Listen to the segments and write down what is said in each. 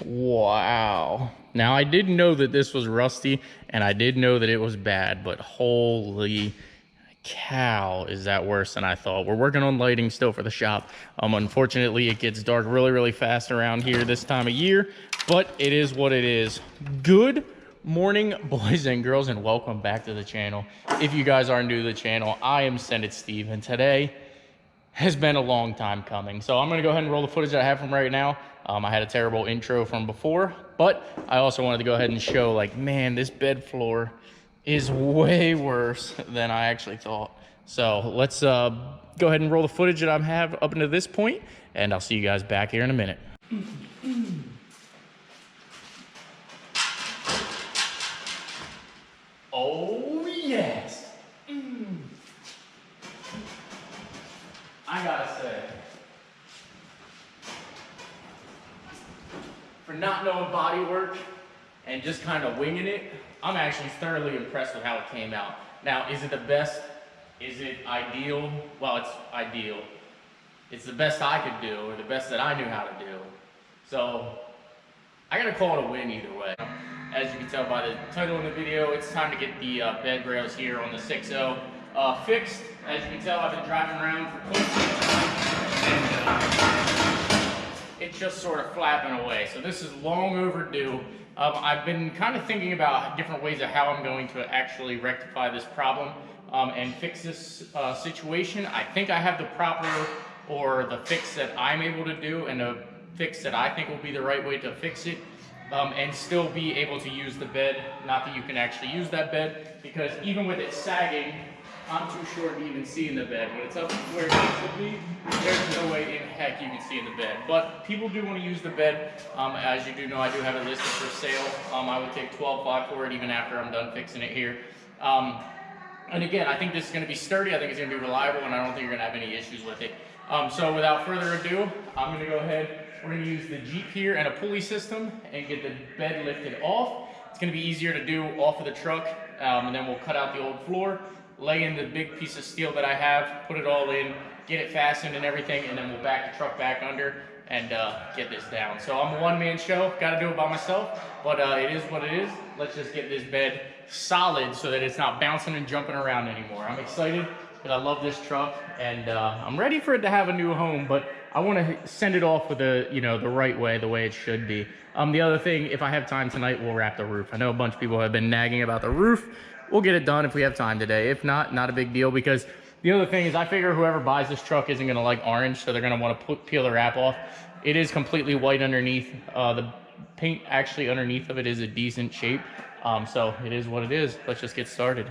Wow. Now, I did know that this was rusty, and I did know that it was bad, but holy cow, is that worse than I thought. We're working on lighting still for the shop. Unfortunately, it gets dark really, really fast around here this time of year, but it is what it is. Good morning, boys and girls, and welcome back to the channel. If you guys are new to the channel, I am Send It Steve, and today has been a long time coming. So I'm gonna go ahead and roll the footage that I have from right now. I had a terrible intro from before, but I also wanted to go ahead and show, like, man, this bed floor is way worse than I actually thought. So let's go ahead and roll the footage that I have up until this point, and I'll see you guys back here in a minute. Oh yes. I gotta say, for not knowing body work and just kind of winging it, I'm actually thoroughly impressed with how it came out. Now, is it the best? Is it ideal? Well, it's ideal. It's the best I could do, or the best that I knew how to do. So, I gotta call it a win either way. As you can tell by the title of the video, it's time to get the bed rails here on the 6.0 fixed. As you can tell, I've been driving around for quite some time, and it's just sort of flapping away. So this is long overdue. I've been kind of thinking about different ways of how I'm going to actually rectify this problem and fix this situation. I think I have the proper, or the fix that I'm able to do, and a fix that I think will be the right way to fix it. And still be able to use the bed. Not that you can actually use that bed, because even with it sagging, I'm too short to even see in the bed. When it's up where it needs to be, there's no way in heck you can see in the bed. But people do want to use the bed. As you do know, I do have it listed for sale. I would take $12.5 for it even after I'm done fixing it here. And again, I think this is going to be sturdy. I think it's going to be reliable, and I don't think you're going to have any issues with it. So without further ado, I'm going to go ahead. We're going to use the Jeep here and a pulley system and get the bed lifted off. It's going to be easier to do off of the truck, and then we'll cut out the old floor, lay in the big piece of steel that I have, put it all in, get it fastened and everything, and then we'll back the truck back under and get this down. So I'm a one-man show, got to do it by myself, but it is what it is. Let's just get this bed solid so that it's not bouncing and jumping around anymore. I'm excited because I love this truck, and I'm ready for it to have a new home, but I want to send it off with the right way, the way it should be. The other thing, if I have time tonight, we'll wrap the roof. I know a bunch of people have been nagging about the roof. We'll get it done if we have time today. If not, not a big deal, because the other thing is I figure whoever buys this truck isn't going to like orange, so they're going to want to peel the wrap off. It is completely white underneath. The paint actually underneath of it is a decent shape. So it is what it is. Let's just get started.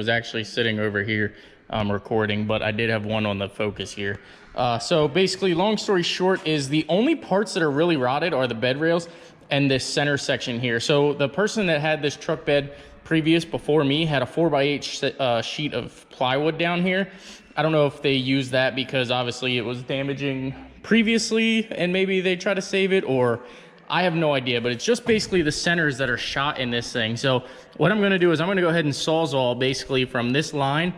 Actually sitting over here recording, but I did have one on the focus here. So basically, long story short, is the only parts that are really rotted are the bed rails and this center section here. So the person that had this truck bed before me had a 4x8 sheet of plywood down here. I don't know if they used that because obviously it was damaging previously and maybe they try to save it, or I have no idea, but it's just basically the centers that are shot in this thing. So what I'm gonna do is I'm gonna go ahead and sawzall basically from this line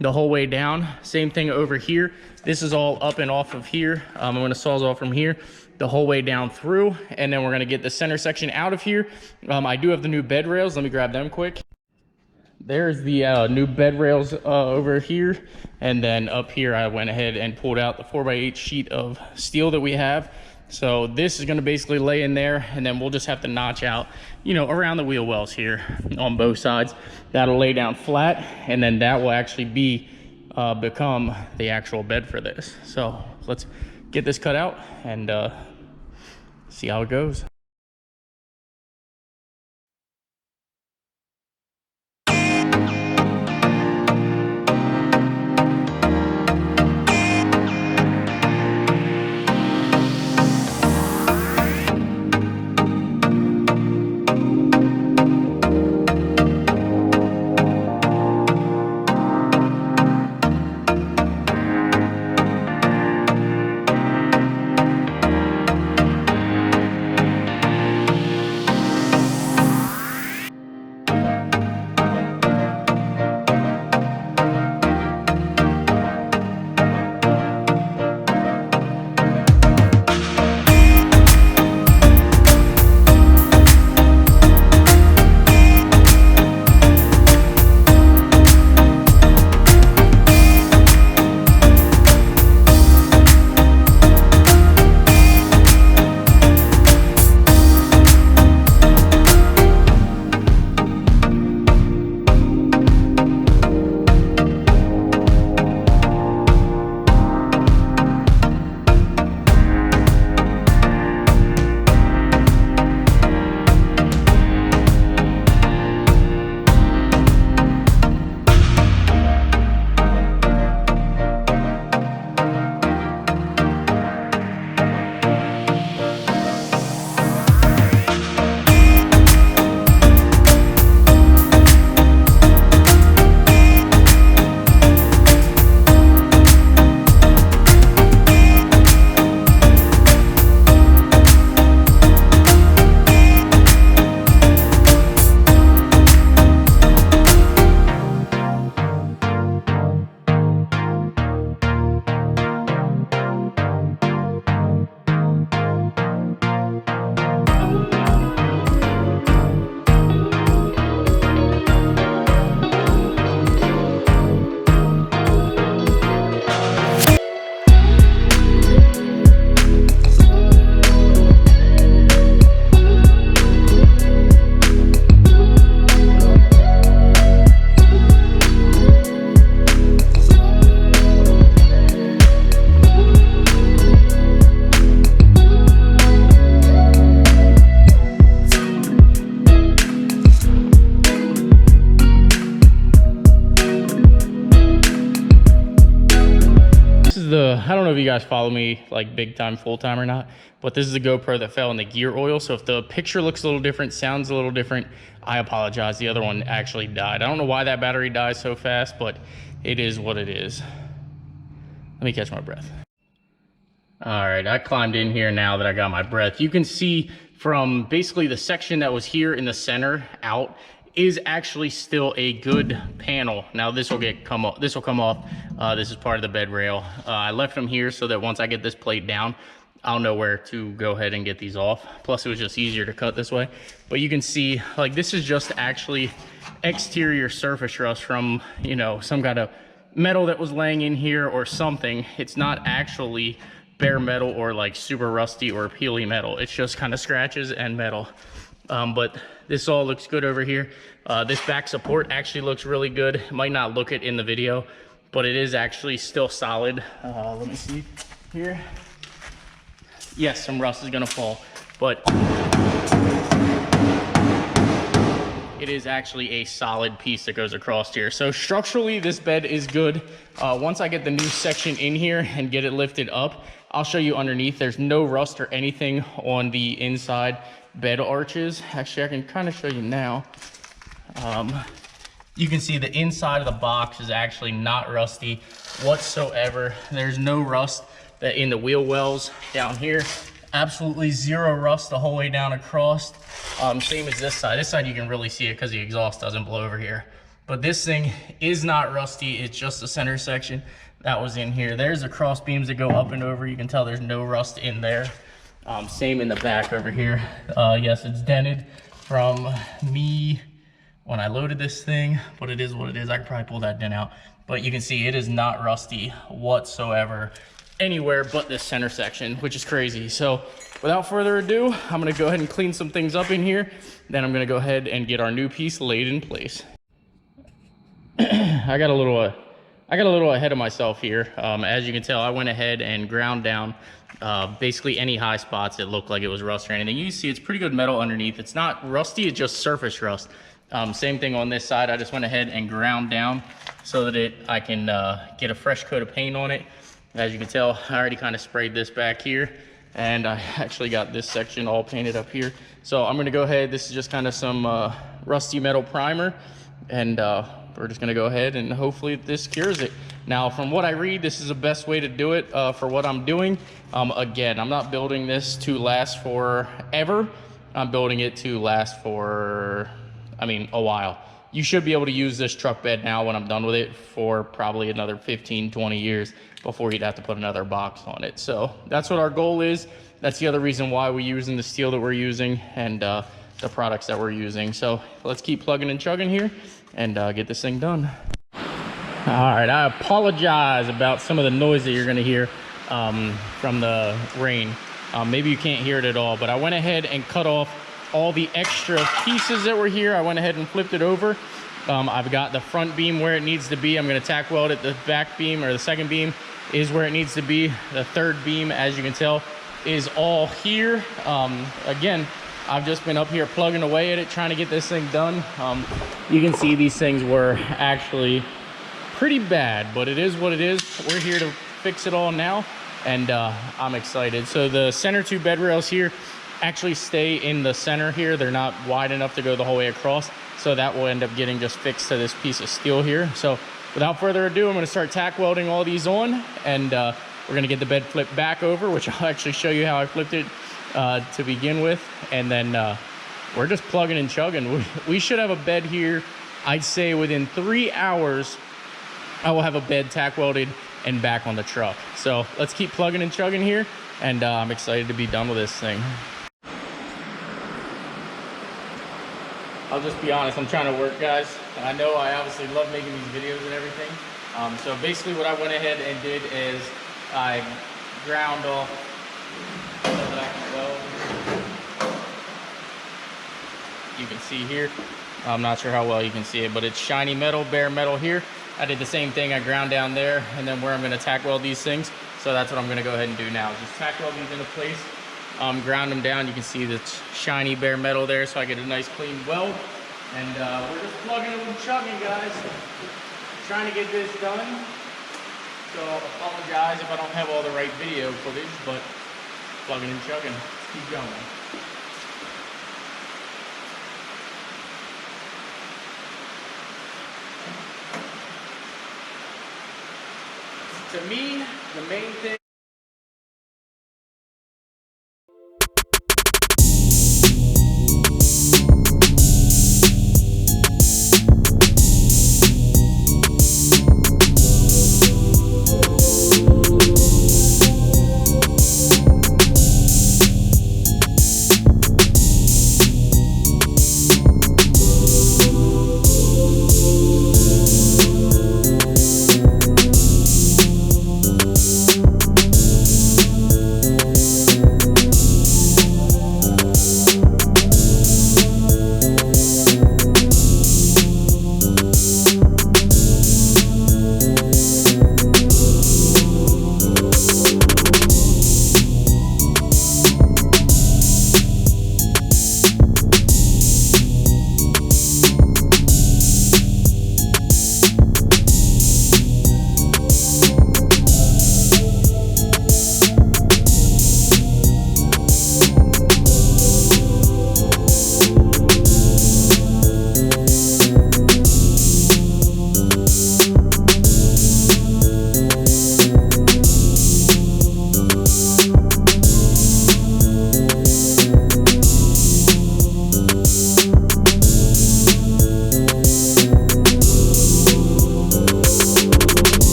the whole way down. Same thing over here. This is all up and off of here. I'm gonna sawzall from here the whole way down through, and then we're gonna get the center section out of here. I do have the new bed rails. Let me grab them quick. There's the new bed rails over here, and then up here I went ahead and pulled out the 4x8 sheet of steel that we have. So this is going to basically lay in there, and then we'll just have to notch out, you know, around the wheel wells here on both sides. That'll lay down flat, and then that will actually be become the actual bed for this. So let's get this cut out and see how it goes. I don't know if you guys follow me like big time, full time or not, but this is a GoPro that fell in the gear oil. So if the picture looks a little different, sounds a little different, I apologize. The other one actually died. I don't know why that battery dies so fast, but it is what it is. Let me catch my breath. All right, I climbed in here now that I got my breath. You can see from basically the section that was here in the center out is actually still a good panel. Now this will come off. This is part of the bed rail. I left them here so that once I get this plate down, I'll know where to go ahead and get these off. Plus it was just easier to cut this way. But you can see like this is just actually exterior surface rust from, you know, some kind of metal that was laying in here or something. It's not actually bare metal or like super rusty or peely metal. It's just kind of scratches and metal. But this all looks good over here. This back support actually looks really good. It might not look it in the video, but it is actually still solid. Let me see here. Yes, some rust is gonna fall, but it is actually a solid piece that goes across here. So structurally, this bed is good. Once I get the new section in here and get it lifted up, I'll show you underneath. There's no rust or anything on the inside bed arches. Actually, I can kind of show you now. You can see the inside of the box is actually not rusty whatsoever. There's no rust in the wheel wells down here absolutely zero rust the whole way down across. Same as this side. This side you can really see it because the exhaust doesn't blow over here. But this thing is not rusty. It's just the center section that was in here. There's the cross beams that go up and over. You can tell there's no rust in there. Same in the back over here. Yes, it's dented from me when I loaded this thing, but it is what it is. I could probably pull that dent out, but you can see it is not rusty whatsoever anywhere but this center section, which is crazy. So without further ado, I'm gonna go ahead and clean some things up in here. Then I'm gonna go ahead and get our new piece laid in place. I got a little ahead of myself here. As you can tell, I went ahead and ground down basically any high spots that looked like it was rust or anything. You see it's pretty good metal underneath. It's not rusty, it's just surface rust. Same thing on this side. I just went ahead and ground down so that I can get a fresh coat of paint on it. As you can tell, I already kind of sprayed this back here, and I actually got this section all painted up here. So I'm gonna go ahead, this is just kind of some rusty metal primer, and we're just gonna go ahead and hopefully this cures it. Now, from what I read, this is the best way to do it for what I'm doing. Again, I'm not building this to last forever. I'm building it to last for, a while. You should be able to use this truck bed now when I'm done with it for probably another 15, 20 years before you'd have to put another box on it. So that's what our goal is. That's the other reason why we're using the steel that we're using and the products that we're using. So let's keep plugging and chugging here and get this thing done. All right, I apologize about some of the noise that you're gonna hear from the rain. Maybe you can't hear it at all, but I went ahead and cut off all the extra pieces that were here. I went ahead and flipped it over. I've got the front beam where it needs to be. I'm gonna tack weld it. The back beam, or the second beam, is where it needs to be. The third beam, as you can tell, is all here. Again, I've just been up here plugging away at it, trying to get this thing done. You can see these things were actually pretty bad, but it is what it is. We're here to fix it all now, and I'm excited. So the center two bed rails here actually stay in the center here. They're not wide enough to go the whole way across, so that will end up getting just fixed to this piece of steel here. So without further ado, I'm going to start tack welding all these on, and we're going to get the bed flipped back over, which I'll actually show you how I flipped it to begin with, and then we're just plugging and chugging. We should have a bed here, I'd say within 3 hours. I will have a bed tack welded and back on the truck. So let's keep plugging and chugging here, and I'm excited to be done with this thing. I'll just be honest, I'm trying to work, guys. I know I obviously love making these videos and everything. So basically what I went ahead and did is I ground off so that I can weld. You can see here, I'm not sure how well you can see it, but it's shiny metal, bare metal here. I did the same thing. I ground down there, and then where I'm going to tack weld these things. So that's what I'm going to go ahead and do now. Just tack weld these into place, ground them down. You can see the shiny bare metal there, so I get a nice clean weld. And we're just plugging and chugging, guys. Trying to get this done. So apologize if I don't have all the right video footage, but plugging and chugging. Let's keep going. To me, the main thing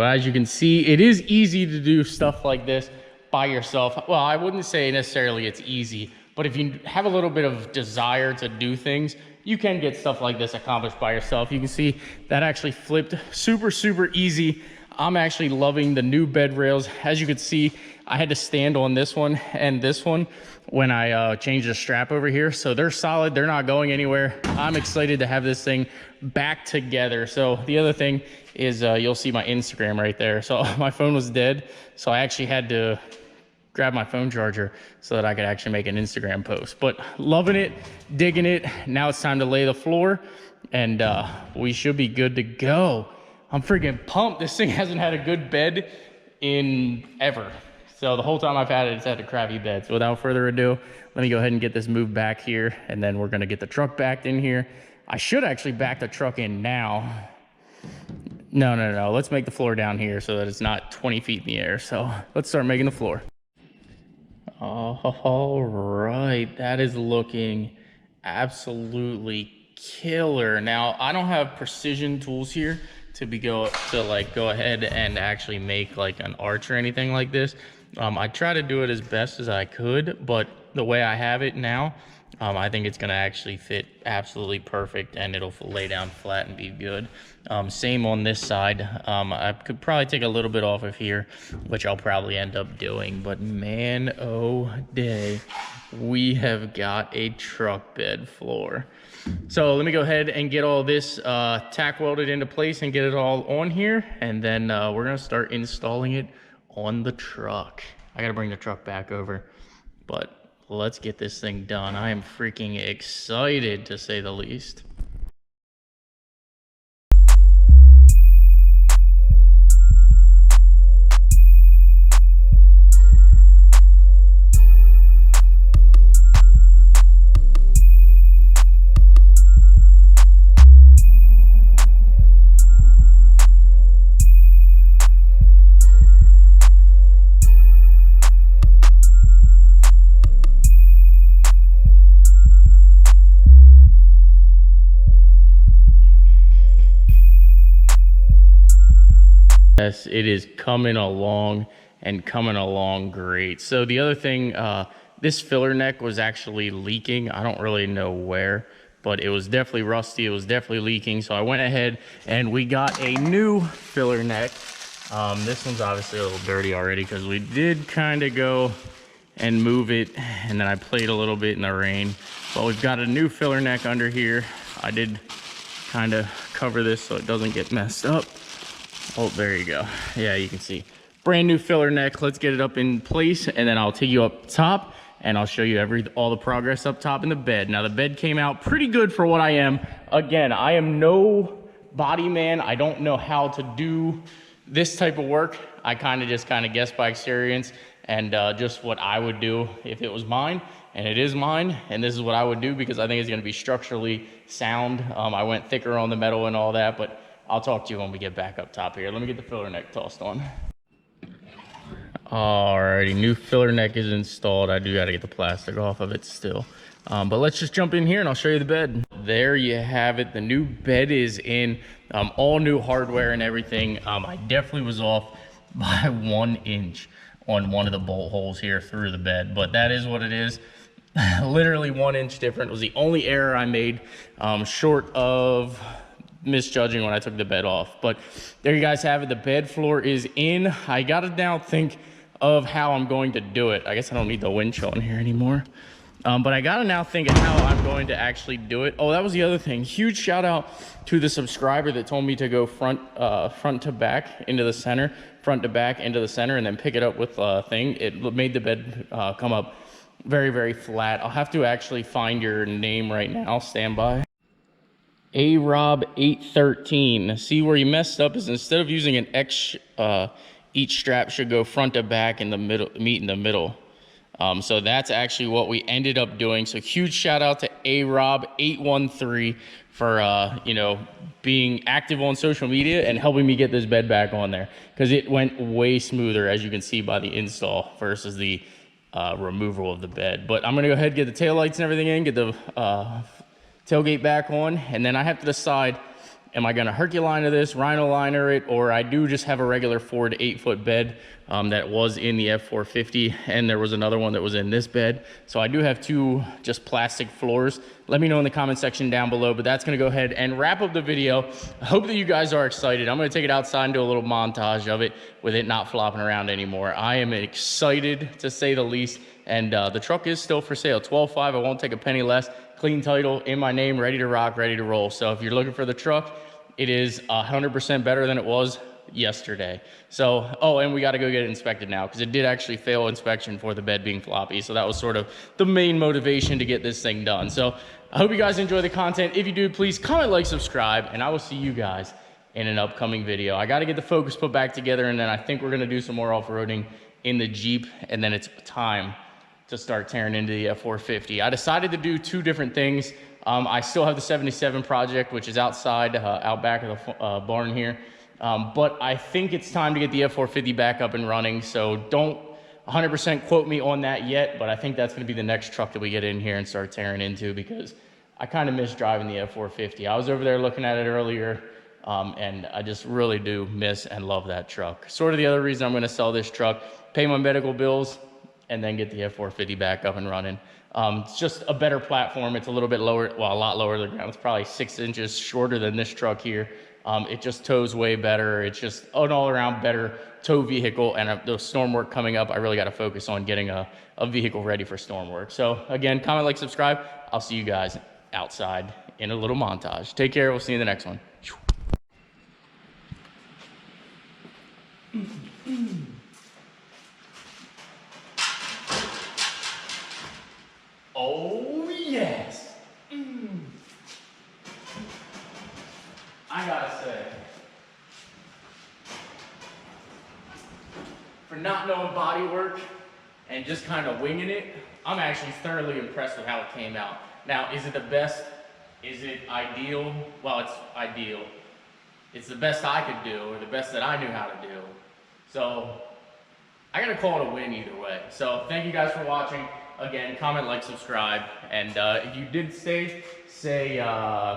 as you can see, it is easy to do stuff like this by yourself. Well, I wouldn't say necessarily it's easy, but if you have a little bit of desire to do things, you can get stuff like this accomplished by yourself. You can see that actually flipped super easy. I'm actually loving the new bed rails. As you can see, I had to stand on this one and this one when I changed the strap over here. So they're solid, they're not going anywhere. I'm excited to have this thing back together. So the other thing is you'll see my Instagram right there. So my phone was dead, so I actually had to grab my phone charger so that I could actually make an Instagram post. But loving it, digging it. Now it's time to lay the floor, and we should be good to go. I'm freaking pumped. This thing hasn't had a good bed in ever. So the whole time I've had it, it's had a crappy bed. So without further ado, let me go ahead and get this moved back here, and then we're gonna get the truck backed in here. I should actually back the truck in now. No. Let's make the floor down here so that it's not 20 feet in the air. So let's start making the floor. All right, that is looking absolutely killer. Now, I don't have precision tools here to go ahead and actually make like an arch or anything like this. I try to do it as best as I could, but the way I have it now, I think it's gonna actually fit absolutely perfect, and it'll lay down flat and be good. Same on this side. I could probably take a little bit off of here, which I'll probably end up doing, but man, oh day, we have got a truck bed floor. So let me go ahead and get all this tack welded into place and get it all on here, and then we're gonna start installing it on the truck. I gotta bring the truck back over, but let's get this thing done. I am freaking excited, to say the least. Yes, it is coming along and coming along great. So the other thing, this filler neck was actually leaking. I don't really know where, but it was definitely rusty. It was definitely leaking. So I went ahead and we got a new filler neck. This one's obviously a little dirty already because we did kind of go and move it, and then I played a little bit in the rain. But we've got a new filler neck under here. I did kind of cover this so it doesn't get messed up. Oh, there you go. Yeah, you can see. Brand new filler neck. Let's get it up in place, and then I'll take you up top, and I'll show you all the progress up top in the bed. Now, the bed came out pretty good for what I am. Again, I am no body man. I don't know how to do this type of work. I kind of guess by experience and just what I would do if it was mine. And it is mine, and this is what I would do because I think it's going to be structurally sound. I went thicker on the metal and all that, but I'll talk to you when we get back up top here. Let me get the filler neck tossed on. Alrighty, new filler neck is installed. I do got to get the plastic off of it still. But let's just jump in here and I'll show you the bed. There you have it. The new bed is in, all new hardware and everything. I definitely was off by 1 inch on one of the bolt holes here through the bed, but that is what it is. Literally 1 inch different was the only error I made, short of misjudging when I took the bed off. But there you guys have it. The bed floor is in. I gotta now think of how I'm going to do it. I guess I don't need the winch on here anymore, but I gotta now think of how I'm going to actually do it. Oh, that was the other thing. Huge shout out to the subscriber that told me to go front to back into the center, front to back into the center, and then pick it up with a thing. It made the bed come up very flat. I'll have to actually find your name right now. Stand by. Rob813. See, where you messed up is instead of using an X, each strap should go front to back in the middle, meet in the middle. So that's actually what we ended up doing. So huge shout out to Rob813 for you know, being active on social media and helping me get this bed back on there, because it went way smoother, as you can see by the install versus the removal of the bed. But I'm gonna go ahead and get the taillights and everything in, get the tailgate back on, and then I have to decide Am I gonna Herculiner this, Rhino-liner it, or I do just have a regular 4 to 8 foot bed that was in the F450, and there was another one that was in this bed. So I do have 2 just plastic floors. Let me know in the comment section down below, but that's gonna go ahead and wrap up the video. I hope that you guys are excited. I'm gonna take it outside and do a little montage of it with it not flopping around anymore. I am excited, to say the least, and the truck is still for sale. 12.5, I won't take a penny less. Clean title, in my name, ready to rock, ready to roll. So if you're looking for the truck, it is 100% better than it was yesterday. So, oh, and we got to go get it inspected now, because it did actually fail inspection for the bed being floppy. So that was sort of the main motivation to get this thing done. So I hope you guys enjoy the content. If you do, please comment, like, subscribe, and I will see you guys in an upcoming video. I got to get the Focus put back together, and then I think we're going to do some more off-roading in the Jeep, and then it's time to start tearing into the F450. I decided to do 2 different things. I still have the 77 project, which is outside, out back of the barn here. But I think it's time to get the F450 back up and running. So don't 100% quote me on that yet, but I think that's gonna be the next truck that we get in here and start tearing into, because I kind of miss driving the F450. I was over there looking at it earlier, and I just really do miss and love that truck. Sort of the other reason I'm gonna sell this truck, pay my medical bills, and then get the F450 back up and running. It's just a better platform. It's a little bit lower, well, a lot lower than the ground. It's probably 6 inches shorter than this truck here. It just tows way better. It's just an all-around better tow vehicle, and the storm work coming up, I really got to focus on getting a vehicle ready for storm work. So again, comment, like, subscribe. I'll see you guys outside in a little montage. Take care. We'll see you in the next one. Oh, yes. I gotta say, for not knowing body work and just kind of winging it, I'm actually thoroughly impressed with how it came out. Now, is it the best? Is it ideal? Well, it's ideal. It's the best I could do, or the best that I knew how to do. So, I gotta call it a win either way. So, thank you guys for watching. Again, comment, like, subscribe, and if you did say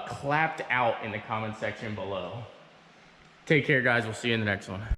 clapped out in the comment section below. Take care, guys. We'll see you in the next one.